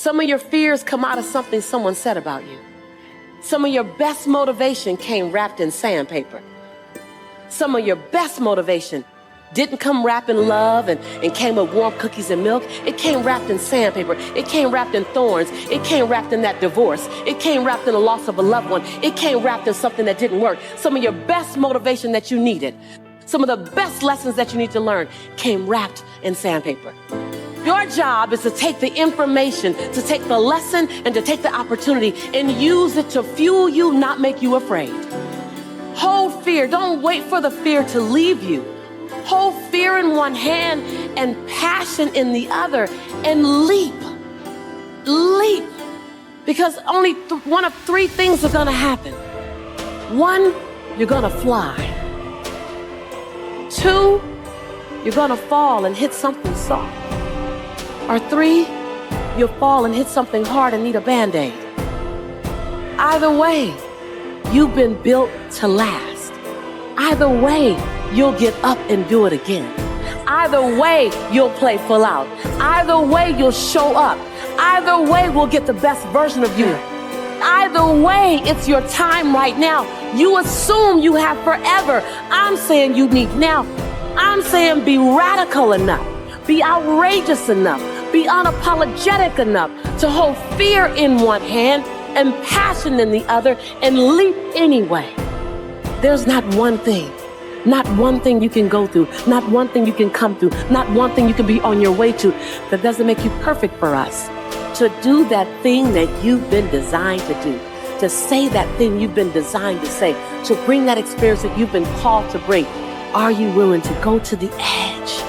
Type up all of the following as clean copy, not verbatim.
Some of your fears come out of something someone said about you. Some of your best motivation came wrapped in sandpaper. Some of your best motivation didn't come wrapped in love and came with warm cookies and milk. It came wrapped in sandpaper. It came wrapped in thorns. It came wrapped in that divorce. It came wrapped in the loss of a loved one. It came wrapped in something that didn't work. Some of your best motivation that you needed, some of the best lessons that you need to learn came wrapped in sandpaper. Your job is to take the information, to take the lesson, and to take the opportunity and use it to fuel you, not make you afraid. Hold fear. Don't wait for the fear to leave you. Hold fear in one hand and passion in the other and leap. Leap. Because only one of three things are going to happen. One, you're going to fly. Two, you're going to fall and hit something soft. Or three, you'll fall and hit something hard and need a Band-Aid. Either way, you've been built to last. Either way, you'll get up and do it again. Either way, you'll play full out. Either way, you'll show up. Either way, we'll get the best version of you. Either way, it's your time right now. You assume you have forever. I'm saying you need now. I'm saying be radical enough. Be outrageous enough, be unapologetic enough to hold fear in one hand and passion in the other and leap anyway. There's not one thing you can go through, not one thing you can come through, not one thing you can be on your way to that doesn't make you perfect for us. To do that thing that you've been designed to do, to say that thing you've been designed to say, to bring that experience that you've been called to bring. Are you willing to go to the edge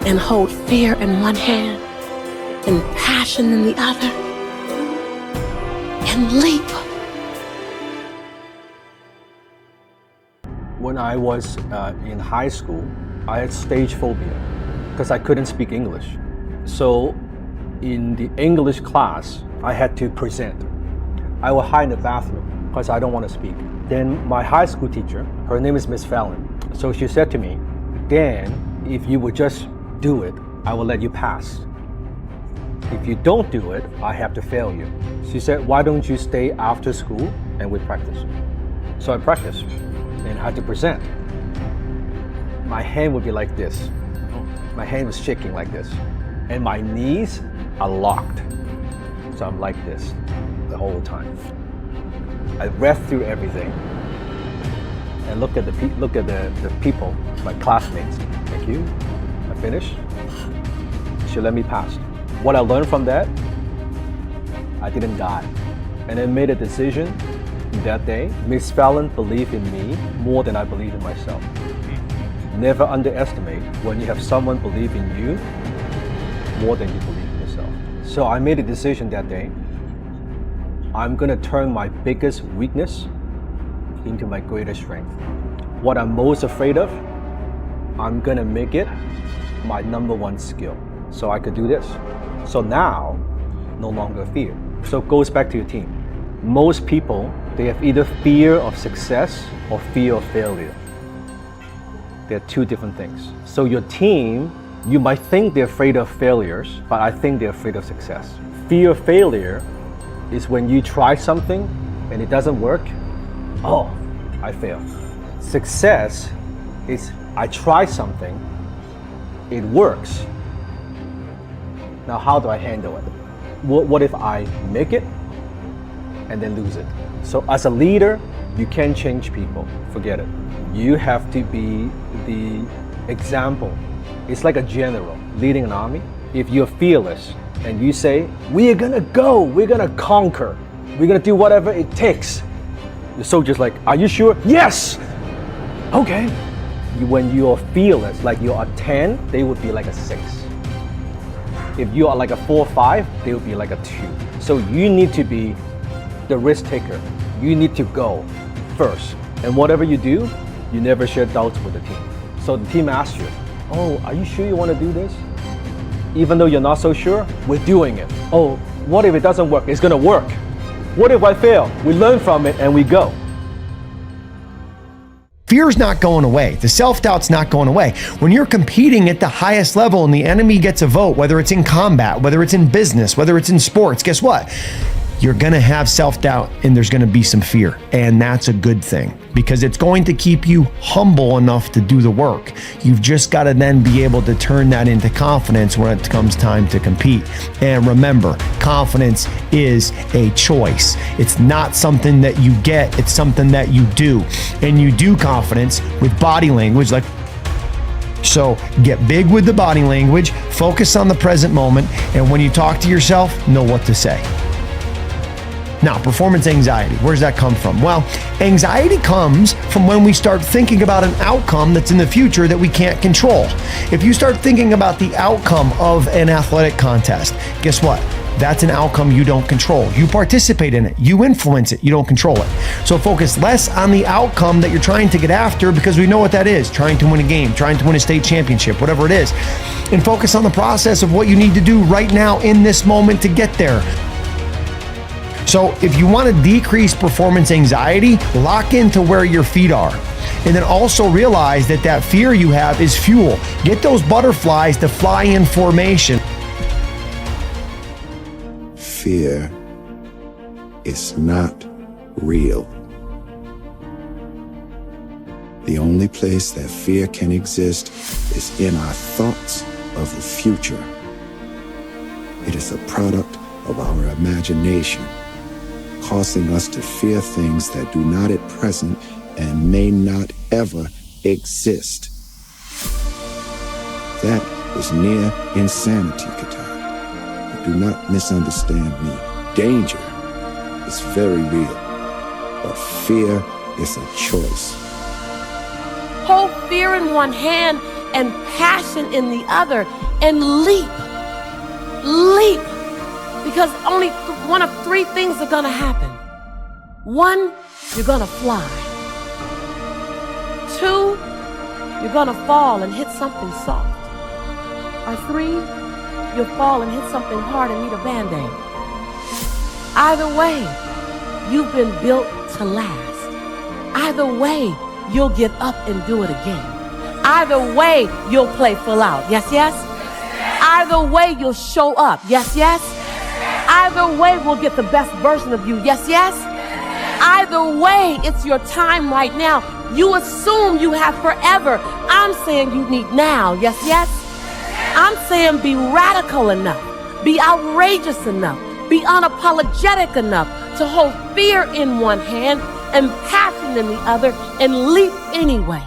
and hold fear in one hand and passion in the other and leap? When I was in high school, I had stage phobia because I couldn't speak English. So in the English class, I had to present. I would hide in the bathroom because I don't want to speak. Then my high school teacher, her name is Miss Fallon. So she said to me, Dan, if you would just do it, I will let you pass. If you don't do it, I have to fail you. She said, why don't you stay after school and we practice? So I practiced and had to present. My hand would be like this. My hand was shaking like this. And my knees are locked. So I'm like this the whole time. I read through everything and look at the people, my classmates. Thank you. I finished. She let me pass. What I learned from that, I didn't die. And I made a decision that day. Miss Fallon believed in me more than I believe in myself. Never underestimate when you have someone believe in you more than you believe in yourself. So I made a decision that day. I'm gonna turn my biggest weakness into my greatest strength. What I'm most afraid of, I'm gonna make it my number one skill. So I could do this. So now, no longer fear. So it goes back to your team. Most people, they have either fear of success or fear of failure. They're two different things. So your team, you might think they're afraid of failures, but I think they're afraid of success. Fear of failure is when you try something and it doesn't work. Oh, I failed. Success is I try something, it works. Now how do I handle it? What if I make it and then lose it? So as a leader, you can't change people, forget it. You have to be the example. It's like a general leading an army. If you're fearless and you say, we are gonna go, we're gonna conquer, we're gonna do whatever it takes. The soldier's like, are you sure? Yes! Okay. When you're fearless, like you're a 10, they would be like a 6. If you are like a 4 or 5, they would be like a 2. So you need to be the risk taker. You need to go first. And whatever you do, you never share doubts with the team. So the team asks you, oh, are you sure you want to do this? Even though you're not so sure, we're doing it. Oh, what if it doesn't work? It's gonna work. What if I fail? We learn from it and we go. fear's not going away. The self-doubt's not going away. When you're competing at the highest level and the enemy gets a vote, whether it's in combat, whether it's in business, whether it's in sports, guess what? You're gonna have self-doubt and there's gonna be some fear. And that's a good thing because it's going to keep you humble enough to do the work. You've just gotta then be able to turn that into confidence when it comes time to compete. And remember, confidence is a choice. It's not something that you get, it's something that you do. And you do confidence with body language, like so get big with the body language, focus on the present moment, and when you talk to yourself, know what to say. Now, performance anxiety, where does that come from? Well, anxiety comes from when we start thinking about an outcome that's in the future that we can't control. If you start thinking about the outcome of an athletic contest, guess what? That's an outcome you don't control. You participate in it, you influence it, you don't control it. So focus less on the outcome that you're trying to get after because we know what that is, trying to win a game, trying to win a state championship, whatever it is. And focus on the process of what you need to do right now in this moment to get there. So if you want to decrease performance anxiety, lock into where your feet are. And then also realize that that fear you have is fuel. Get those butterflies to fly in formation. Fear is not real. The only place that fear can exist is in our thoughts of the future. It is a product of our imagination, causing us to fear things that do not at present and may not ever exist. That is near insanity, Qatar. But do not misunderstand me. Danger is very real, but fear is a choice. Hold fear in one hand and passion in the other and leap. Leap. Because only one of three things are gonna happen. One, you're gonna fly. Two, you're gonna fall and hit something soft. Or three, you'll fall and hit something hard and need a Band-Aid. Either way, you've been built to last. Either way, you'll get up and do it again. Either way, you'll play full out. Yes, yes? Either way, you'll show up. Yes, yes? Either way, we'll get the best version of you. Yes, yes? Either way, it's your time right now. You assume you have forever. I'm saying you need now. Yes, yes? I'm saying be radical enough. Be outrageous enough. Be unapologetic enough to hold fear in one hand and passion in the other and leap anyway.